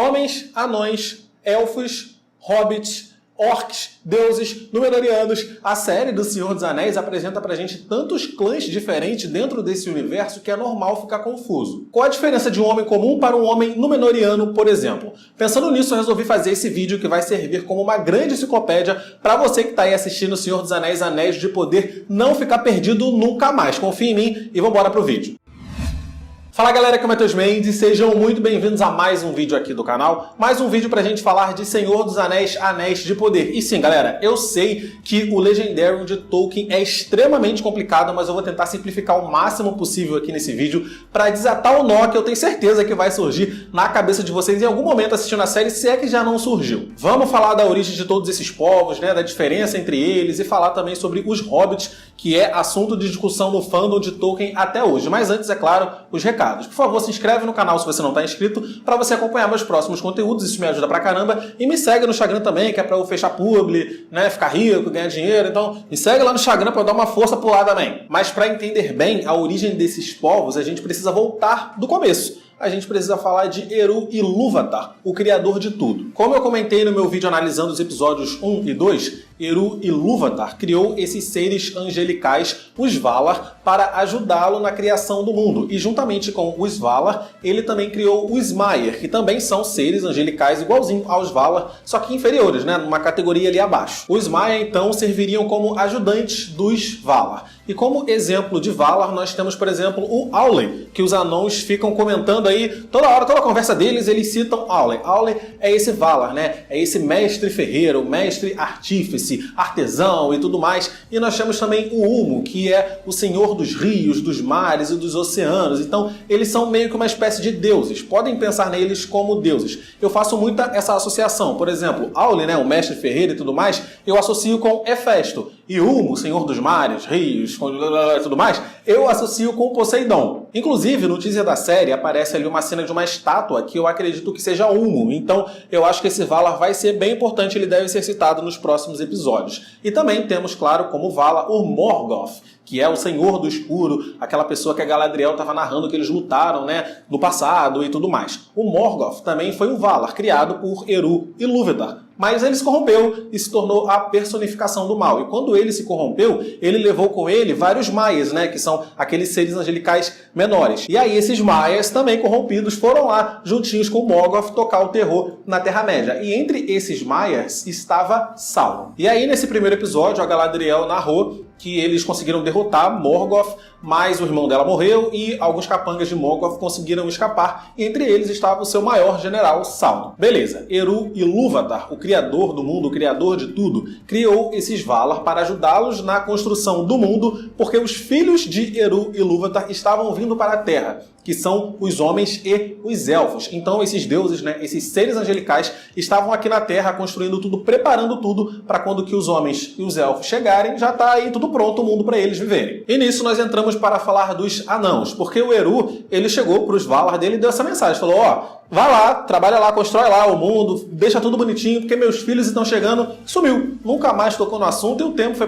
Homens, anões, elfos, hobbits, orcs, deuses, númenóreanos. A série do Senhor dos Anéis apresenta pra gente tantos clãs diferentes dentro desse universo que é normal ficar confuso. Qual a diferença de um homem comum para um homem númenóreano, por exemplo? Pensando nisso, eu resolvi fazer esse vídeo que vai servir como uma grande enciclopédia para você que está aí assistindo o Senhor dos Anéis, Anéis de Poder, não ficar perdido nunca mais. Confia em mim e vambora pro vídeo. Fala galera, aqui é o Matheus Mendes, sejam muito bem-vindos a mais um vídeo aqui do canal, mais um vídeo pra gente falar de Senhor dos Anéis, Anéis de Poder. E sim, galera, eu sei que o Legendarium de Tolkien é extremamente complicado, mas eu vou tentar simplificar o máximo possível aqui nesse vídeo pra desatar o nó que eu tenho certeza que vai surgir na cabeça de vocês em algum momento assistindo a série, se é que já não surgiu. Vamos falar da origem de todos esses povos, né, da diferença entre eles e falar também sobre os hobbits, que é assunto de discussão no fandom de Tolkien até hoje. Mas antes, é claro, os recados. Por favor, se inscreve no canal se você não está inscrito para você acompanhar meus próximos conteúdos, isso me ajuda pra caramba. E me segue no Instagram também, que é para eu fechar publi, né, ficar rico, ganhar dinheiro. Então, me segue lá no Instagram para eu dar uma força pro lá também. Mas para entender bem a origem desses povos, a gente precisa voltar do começo. A gente precisa falar de Eru Ilúvatar, o criador de tudo. Como eu comentei no meu vídeo analisando os episódios 1 e 2, Eru Ilúvatar criou esses seres angelicais, os Valar, para ajudá-lo na criação do mundo. E juntamente com os Valar, ele também criou os Maiar, que também são seres angelicais igualzinho aos Valar, só que inferiores, né, numa categoria ali abaixo. Os Maiar, então, serviriam como ajudantes dos Valar. E como exemplo de Valar, nós temos, por exemplo, o Aule, que os anões ficam comentando aí, toda hora, toda a conversa deles, eles citam Aule. Aule é esse Valar, né? É esse mestre ferreiro, mestre artífice, artesão e tudo mais. E nós temos também o Ulmo, que é o senhor dos rios, dos mares e dos oceanos. Então, eles são meio que uma espécie de deuses. Podem pensar neles como deuses. Eu faço muita essa associação. Por exemplo, Aule, né, o mestre ferreiro e tudo mais, eu associo com Hefesto. E Ulmo, senhor dos mares, rios, e tudo mais, eu associo com Poseidon. Inclusive, no teaser da série, aparece ali uma cena de uma estátua que eu acredito que seja Ulmo. Então, eu acho que esse Valar vai ser bem importante, ele deve ser citado nos próximos episódios. E também temos, claro, como Valar, o Morgoth, que é o Senhor do Escuro, aquela pessoa que a Galadriel estava narrando que eles lutaram, né, no passado e tudo mais. O Morgoth também foi um Valar, criado por Eru Ilúvatar. Mas ele se corrompeu e se tornou a personificação do mal. E quando ele se corrompeu, ele levou com ele vários Maias, né, que são aqueles seres angelicais menores. E aí esses Maias, também corrompidos, foram lá, juntinhos com o Morgoth, tocar o terror na Terra-média. E entre esses Maias estava Sauron. E aí nesse primeiro episódio, a Galadriel narrou que eles conseguiram derrotar Morgoth, mas o irmão dela morreu e alguns capangas de Morgoth conseguiram escapar, e entre eles estava o seu maior general, Sauron. Beleza, Eru Ilúvatar, o criador do mundo, o criador de tudo, criou esses Valar para ajudá-los na construção do mundo, porque os filhos de Eru Ilúvatar estavam vindo para a Terra, que são os homens e os elfos. Então esses deuses, né, esses seres angelicais, estavam aqui na Terra construindo tudo, preparando tudo para quando que os homens e os elfos chegarem, já está aí tudo pronto, o mundo para eles viverem. E nisso nós entramos para falar dos anãos, porque o Eru, ele chegou para os Valar dele e deu essa mensagem, falou, ó, vai lá, trabalha lá, constrói lá o mundo, deixa tudo bonitinho, porque meus filhos estão chegando. Sumiu, nunca mais tocou no assunto, e o tempo foi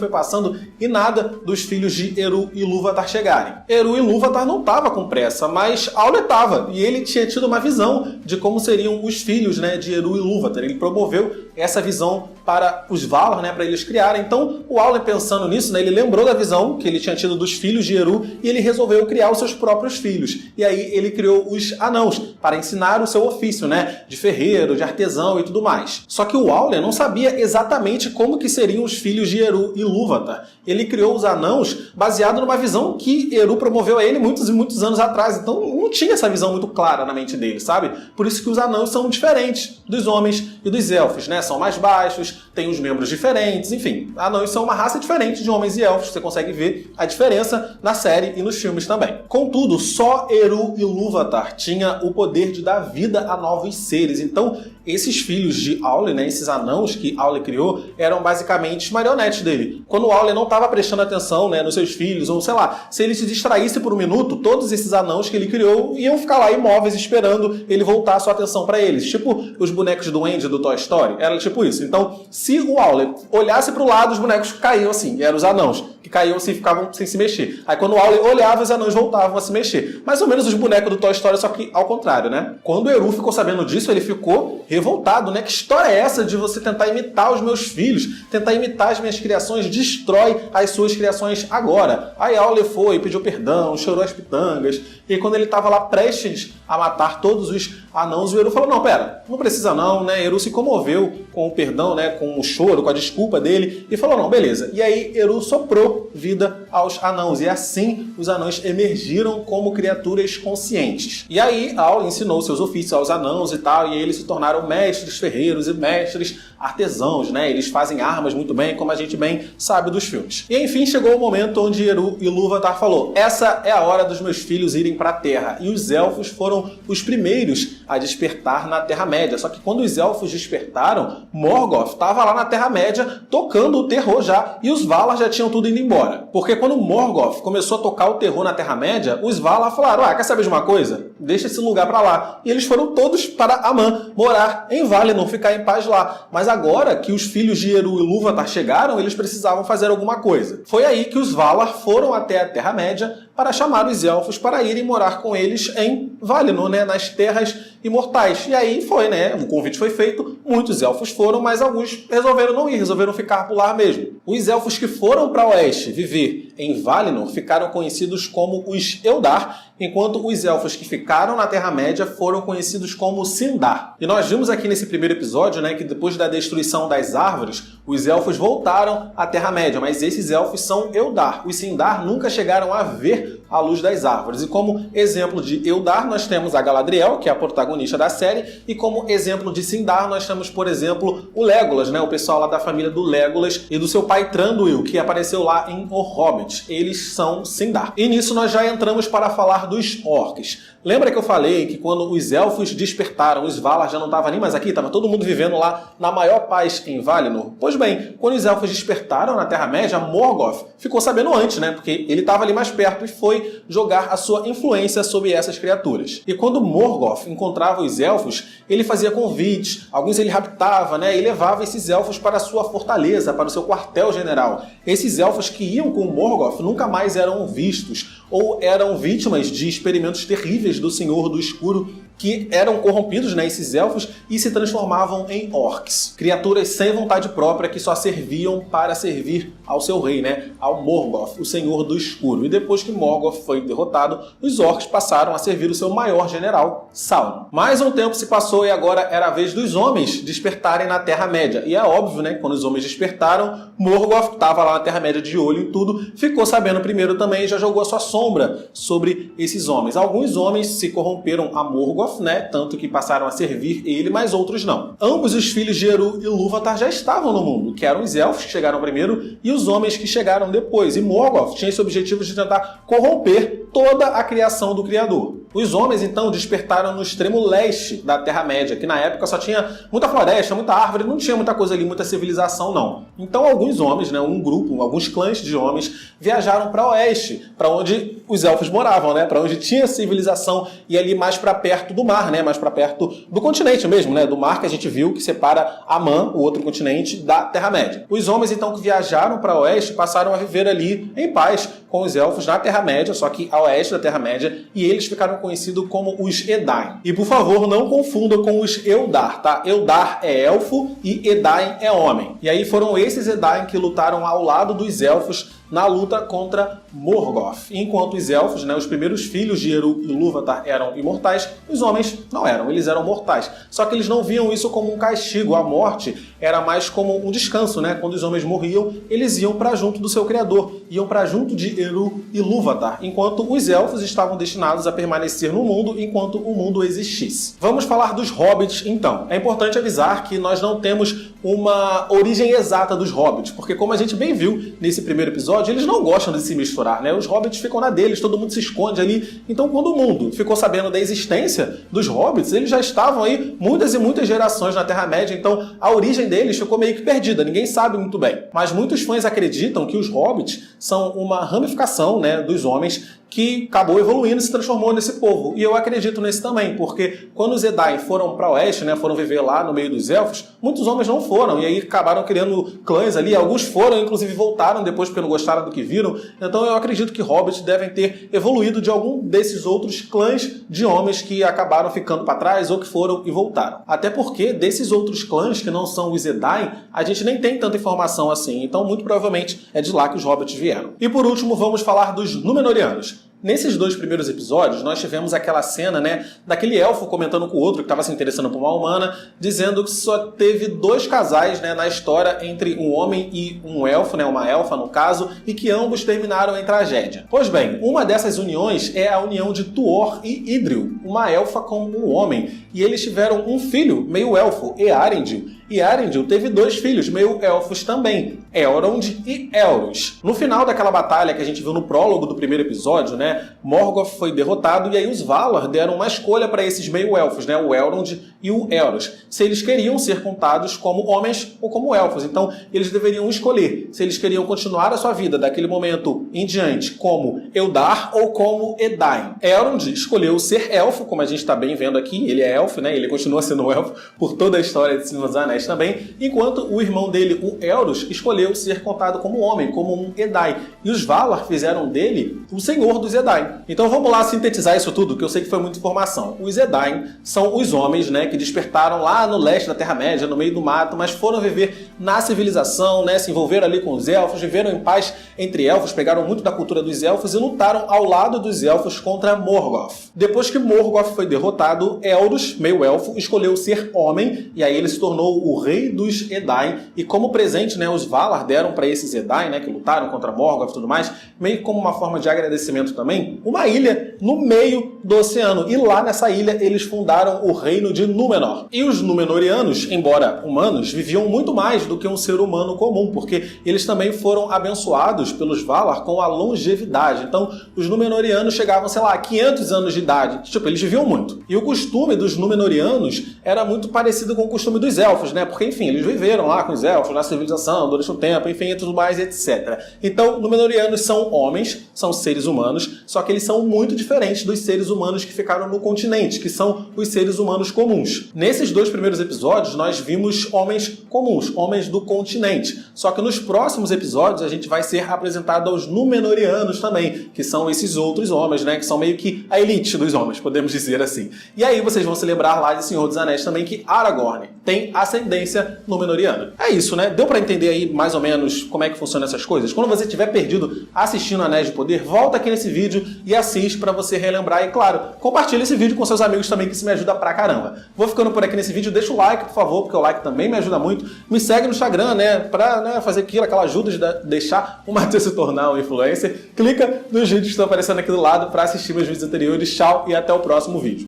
passando, e nada dos filhos de Eru Ilúvatar chegarem. Eru Ilúvatar não estava com pressa, mas Aule estava, e ele tinha tido uma visão de como seriam os filhos, né, de Eru Ilúvatar. Ele promoveu essa visão para os Valar, né, para eles criarem. Então, o Aule, pensando nisso, né, ele lembrou da visão que ele tinha tido dos filhos de Eru, e ele resolveu criar os seus próprios filhos. E aí ele criou os anãos, para ensinar o seu ofício, né, de ferreiro, de artesão e tudo mais. Só que o Aule não sabia exatamente como que seriam os filhos de Eru Ilúvatar. Ele criou os anãos baseado numa visão que Eru promoveu a ele muitos e muitos anos atrás. Então não tinha essa visão muito clara na mente dele, sabe? Por isso que os anãos são diferentes dos homens e dos elfos, né? São mais baixos, têm os membros diferentes, enfim. Anões são uma raça diferente de homens e elfos. Você consegue ver a diferença na série e nos filmes também. Contudo, só Eru Ilúvatar tinha o poder de dar vida a novos seres. Então, esses filhos de Aule, né, esses anãos que Aule criou, eram basicamente marionetes dele. Quando o Aule não estava prestando atenção, né, nos seus filhos, ou sei lá, se ele se distraísse por um minuto, todos esses anãos que ele criou iam ficar lá imóveis esperando ele voltar a sua atenção para eles. Tipo os bonecos do Andy do Toy Story. Era tipo isso. Então, se o Aule olhasse para o lado, os bonecos caíam assim. Eram os anãos que caíam assim e ficavam sem se mexer. Aí quando o Aule olhava, os anões voltavam a se mexer. Mais ou menos os bonecos do Toy Story, só que ao contrário. contrário, né? Quando Eru ficou sabendo disso, ele ficou revoltado, né? Que história é essa de você tentar imitar os meus filhos, tentar imitar as minhas criações, destrói as suas criações agora. Aí Aule foi, pediu perdão, chorou as pitangas, e quando ele estava lá prestes a matar todos os anãos, o Eru falou, não, pera, não precisa não, né? Eru se comoveu com o perdão, né? Com o choro, com a desculpa dele, e falou, não, beleza. E aí Eru soprou vida aos anãos, e assim os anões emergiram como criaturas conscientes. E aí Aule ensinou seus ofícios aos anãos e tal, e eles se tornaram mestres ferreiros e mestres artesãos, né? Eles fazem armas muito bem, como a gente bem sabe dos filmes. E enfim, chegou o momento onde Eru Ilúvatar falou, essa é a hora dos meus filhos irem para a Terra. E os elfos foram os primeiros a despertar na Terra-média. Só que quando os elfos despertaram, Morgoth estava lá na Terra-média tocando o terror já, e os Valar já tinham tudo indo embora. Porque quando Morgoth começou a tocar o terror na Terra-média, os Valar falaram, quer saber de uma coisa? Deixa esse lugar para lá. E eles foram todos para Aman, morar em Valinor, ficar em paz lá. Mas agora que os filhos de Eru Ilúvatar chegaram, eles precisavam fazer alguma coisa. Foi aí que os Valar foram até a Terra-média para chamar os elfos para irem morar com eles em Valinor, né, nas Terras Imortais. E aí foi, né, o convite foi feito, muitos elfos foram, mas alguns resolveram não ir, resolveram ficar por lá mesmo. Os elfos que foram para o oeste viver em Valinor ficaram conhecidos como os Eldar, enquanto os elfos que ficaram na Terra-média foram conhecidos como Sindar. E nós vimos aqui nesse primeiro episódio, né, que depois da destruição das árvores, os elfos voltaram à Terra-média, mas esses elfos são Eldar. Os Sindar nunca chegaram a ver a luz das árvores. E como exemplo de Eldar, nós temos a Galadriel, que é a protagonista da série, e como exemplo de Sindar, nós temos, por exemplo, o Legolas, né, o pessoal lá da família do Legolas e do seu pai Thranduil, que apareceu lá em O Hobbit. Eles são Sindar. E nisso nós já entramos para falar dos orcs. Lembra que eu falei que quando os elfos despertaram, os Valar já não estavam nem mais aqui, estava todo mundo vivendo lá na maior paz em Valinor? Pois bem, quando os elfos despertaram na Terra-média, Morgoth ficou sabendo antes, né? Porque ele estava ali mais perto e foi jogar a sua influência sobre essas criaturas. E quando Morgoth encontrava os elfos, ele fazia convites, alguns ele raptava, né? E levava esses elfos para a sua fortaleza, para o seu quartel-general. Esses elfos que iam com Morgoth nunca mais eram vistos, ou eram vítimas de experimentos terríveis do Senhor do Escuro, que eram corrompidos, né, esses elfos, e se transformavam em orcs. Criaturas sem vontade própria que só serviam para servir ao seu rei, né, ao Morgoth, o Senhor do Escuro. E depois que Morgoth foi derrotado, os orcs passaram a servir o seu maior general, Sauron. Mais um tempo se passou e agora era a vez dos homens despertarem na Terra-média. E é óbvio, né, quando os homens despertaram, Morgoth estava lá na Terra-média de olho em tudo, ficou sabendo primeiro também e já jogou a sua sombra sobre esses homens. Alguns homens se corromperam a Morgoth, né? Tanto que passaram a servir ele, mas outros não. Ambos os filhos de Eru Ilúvatar já estavam no mundo, que eram os elfos que chegaram primeiro e os homens que chegaram depois. E Morgoth tinha esse objetivo de tentar corromper toda a criação do Criador. Os homens, então, despertaram no extremo leste da Terra-média, que na época só tinha muita floresta, muita árvore, não tinha muita coisa ali, muita civilização, não. Então, alguns homens, né, um grupo, alguns clãs de homens, viajaram para o oeste, para onde os elfos moravam, né, para onde tinha civilização, e ali mais para perto do mar, né, mais para perto do continente mesmo, né, do mar que a gente viu que separa Aman, o outro continente, da Terra-média. Os homens, então, que viajaram para o oeste, passaram a viver ali em paz com os elfos na Terra-média, só que a oeste da Terra-média, e eles ficaram conhecidos como os Edain. E, por favor, não confunda com os Eldar, tá? Eldar é elfo e Edain é homem. E aí foram esses Edain que lutaram ao lado dos elfos na luta contra Morgoth. Enquanto os elfos, né, os primeiros filhos de Eru Ilúvatar eram imortais, os homens não eram, eles eram mortais. Só que eles não viam isso como um castigo, a morte era mais como um descanso, né? Quando os homens morriam, eles iam para junto do seu Criador, iam para junto de Eru Ilúvatar, enquanto os elfos estavam destinados a permanecer no mundo enquanto o mundo existisse. Vamos falar dos hobbits, então. É importante avisar que nós não temos uma origem exata dos hobbits, porque como a gente bem viu nesse primeiro episódio, eles não gostam de se misturar, né? Os hobbits ficam na deles, todo mundo se esconde ali. Então, quando o mundo ficou sabendo da existência dos hobbits, eles já estavam aí muitas e muitas gerações na Terra-média, então a origem deles ficou meio que perdida, ninguém sabe muito bem. Mas muitos fãs acreditam que os hobbits são uma ramificação, né, dos homens que acabou evoluindo e se transformou nesse povo. E eu acredito nesse também, porque quando os Edain foram para o oeste, né, foram viver lá no meio dos elfos, muitos homens não foram, e aí acabaram criando clãs ali, alguns foram, inclusive voltaram depois porque não gostaram do que viram. Então eu acredito que hobbits devem ter evoluído de algum desses outros clãs de homens que acabaram ficando para trás ou que foram e voltaram. Até porque desses outros clãs que não são os Edain, a gente nem tem tanta informação assim, então muito provavelmente é de lá que os hobbits vieram. E por último, vamos falar dos Númenóreanos. Nesses 2 primeiros episódios, nós tivemos aquela cena, né, daquele elfo comentando com o outro que estava se interessando por uma humana, dizendo que só teve 2 casais, né, na história entre um homem e um elfo, né, uma elfa no caso, e que ambos terminaram em tragédia. Pois bem, uma dessas uniões é a união de Tuor e Idril, uma elfa com um homem, e eles tiveram um filho meio elfo, Earendil. E Earendil teve 2 filhos meio elfos também, Elrond e Elros. No final daquela batalha que a gente viu no prólogo do primeiro episódio, né, Morgoth foi derrotado e aí os Valar deram uma escolha para esses meio elfos, né, o Elrond e o Elros, se eles queriam ser contados como homens ou como elfos. Então eles deveriam escolher se eles queriam continuar a sua vida daquele momento em diante como Eldar ou como Edain. Elrond escolheu ser elfo, como a gente está bem vendo aqui, ele é elfo, né, ele continua sendo elfo por toda a história de Senhor dos Anéis também, enquanto o irmão dele, o Elros, escolheu ser contado como homem, como um Edain. E os Valar fizeram dele o senhor dos Edain. Então vamos lá sintetizar isso tudo, que eu sei que foi muita informação. Os Edain são os homens, né, que despertaram lá no leste da Terra-média, no meio do mato, mas foram viver na civilização, né, se envolveram ali com os elfos, viveram em paz entre elfos, pegaram muito da cultura dos elfos e lutaram ao lado dos elfos contra Morgoth. Depois que Morgoth foi derrotado, Elros, meio elfo, escolheu ser homem, e aí ele se tornou o rei dos Edain, e como presente, né, os Valar deram para esses Edain, né, que lutaram contra Morgoth e tudo mais, meio como uma forma de agradecimento também, uma ilha no meio do oceano, e lá nessa ilha eles fundaram o reino de Númenor. E os Númenóreanos, embora humanos, viviam muito mais do que um ser humano comum, porque eles também foram abençoados pelos Valar com a longevidade. Então, os Númenóreanos chegavam, sei lá, a 500 anos de idade. Tipo, eles viviam muito. E o costume dos Númenóreanos era muito parecido com o costume dos elfos, né? Porque, enfim, eles viveram lá com os elfos, na civilização, durante um tempo, enfim, e tudo mais, etc. Então, Númenóreanos são homens, são seres humanos, só que eles são muito diferentes dos seres humanos que ficaram no continente, que são os seres humanos comuns. Nesses 2 primeiros episódios, nós vimos homens comuns, homens do continente. Só que nos próximos episódios, a gente vai ser apresentado aos Númenóreanos também, que são esses outros homens, né? Que são meio que a elite dos homens, podemos dizer assim. E aí vocês vão se lembrar lá de Senhor dos Anéis também que Aragorn tem ascendência Númenóreana. É isso, né? Deu pra entender aí mais ou menos como é que funcionam essas coisas? Quando você estiver perdido assistindo Anéis de Poder, volta aqui nesse vídeo e assiste pra você relembrar. E claro, compartilha esse vídeo com seus amigos também, que isso me ajuda pra caramba. Vou ficando por aqui nesse vídeo, deixa o like, por favor, porque o like também me ajuda muito. Me segue no Instagram, né? Pra, né, fazer aquela ajuda de deixar o Matheus se tornar um influencer. Clica nos vídeos que estão aparecendo aqui do lado pra assistir meus vídeos anteriores. Tchau e até o próximo vídeo.